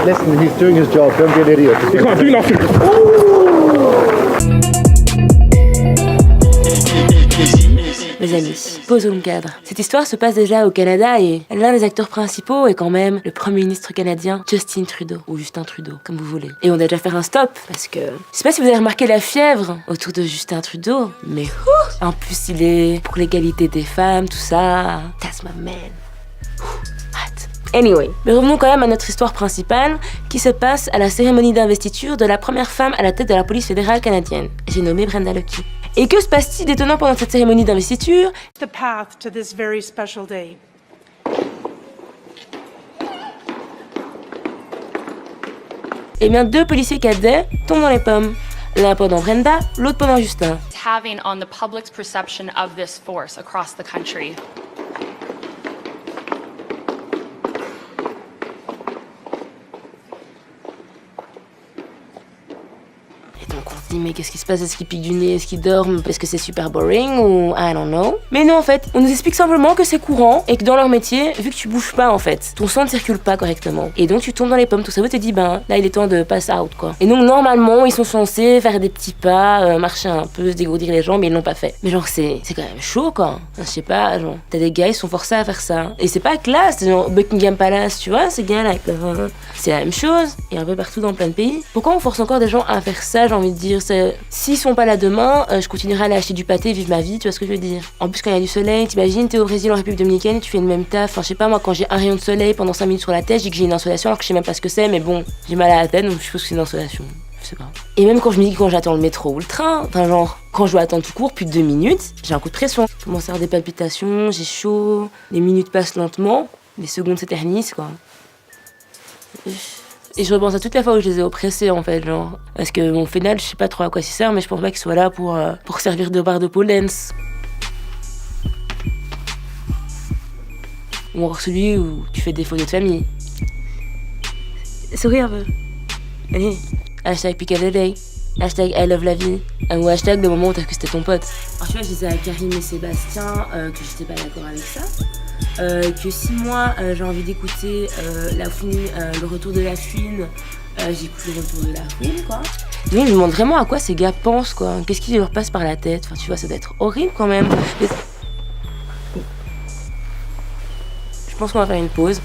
Listen, he's doing his job. Don't be an idiot. You can't do nothing. Mes amis, posons le cadre. Cette histoire se passe déjà au Canada et l'un des acteurs principaux est quand même le Premier ministre canadien Justin Trudeau, ou Justin Trudeau, comme vous voulez. Et on a déjà fait un stop, parce que... Je sais pas si vous avez remarqué la fièvre autour de Justin Trudeau, mais en plus il est pour l'égalité des femmes, tout ça. That's my man. Anyway, mais revenons quand même à notre histoire principale qui se passe à la cérémonie d'investiture de la première femme à la tête de la police fédérale canadienne. J'ai nommé Brenda Lucki. Et que se passe-t-il d'étonnant pendant cette cérémonie d'investiture? The path to this very special day. Eh bien, 2 policiers cadets tombent dans les pommes. L'un pendant Brenda, l'autre pendant Justin. Having on the public's perception of this force across the country. Donc on se dit mais qu'est-ce qui se passe? Est-ce qu'ils piquent du nez? Est-ce qu'ils dorment parce que c'est super boring ou I don't know? Mais non en fait, on nous explique simplement que c'est courant et que dans leur métier, vu que tu bouges pas en fait, ton sang ne circule pas correctement. Et donc tu tombes dans les pommes, ton cerveau te dit ben là il est temps de pass out quoi. Et donc normalement ils sont censés faire des petits pas, marcher un peu, se dégourdir les jambes mais ils l'ont pas fait. Mais genre c'est quand même chaud quoi. Enfin, je sais pas, genre t'as des gars ils sont forcés à faire ça. Et c'est pas classe, c'est genre Buckingham Palace tu vois, ces gars là, c'est la même chose et un peu partout dans plein de pays. Pourquoi on force encore des gens à faire ça? J'ai envie de dire, s'ils sont pas là demain, je continuerai à aller acheter du pâté, vivre ma vie, tu vois ce que je veux dire. En plus quand il y a du soleil, t'imagines, t'es au Brésil, en République Dominicaine, tu fais le même taf, enfin je sais pas moi, quand j'ai un rayon de soleil pendant 5 minutes sur la tête, je dis que j'ai une insolation alors que je sais même pas ce que c'est, mais bon, j'ai mal à la tête donc je suppose que c'est une insolation, je sais pas. Et même quand je me dis que quand j'attends le métro ou le train, enfin genre, quand je dois attendre tout court plus de 2 minutes, j'ai un coup de pression. Je commence à avoir des palpitations, j'ai chaud, les minutes passent lentement, les secondes s'éternisent quoi. Et je repense à toutes les fois où je les ai oppressés en fait, genre. Parce que mon final, je sais pas trop à quoi il sert, mais je pense pas qu'il soit là pour servir de barre de pole dance. Ou encore celui où tu fais des photos de famille. Souris un peu. Allez. Hashtag Piccadilly. Hashtag I love la vie. Ou hashtag le moment où t'as que c'était ton pote. Alors tu vois, je disais à Karim et Sébastien que j'étais pas d'accord avec ça. Que si moi j'ai envie d'écouter la fouine, le retour de la fouine, j'écoute le retour de la fouine quoi. Mais je me demande vraiment à quoi ces gars pensent quoi. Qu'est-ce qui leur passe par la tête? Enfin tu vois, ça doit être horrible quand même. Mais... Je pense qu'on va faire une pause.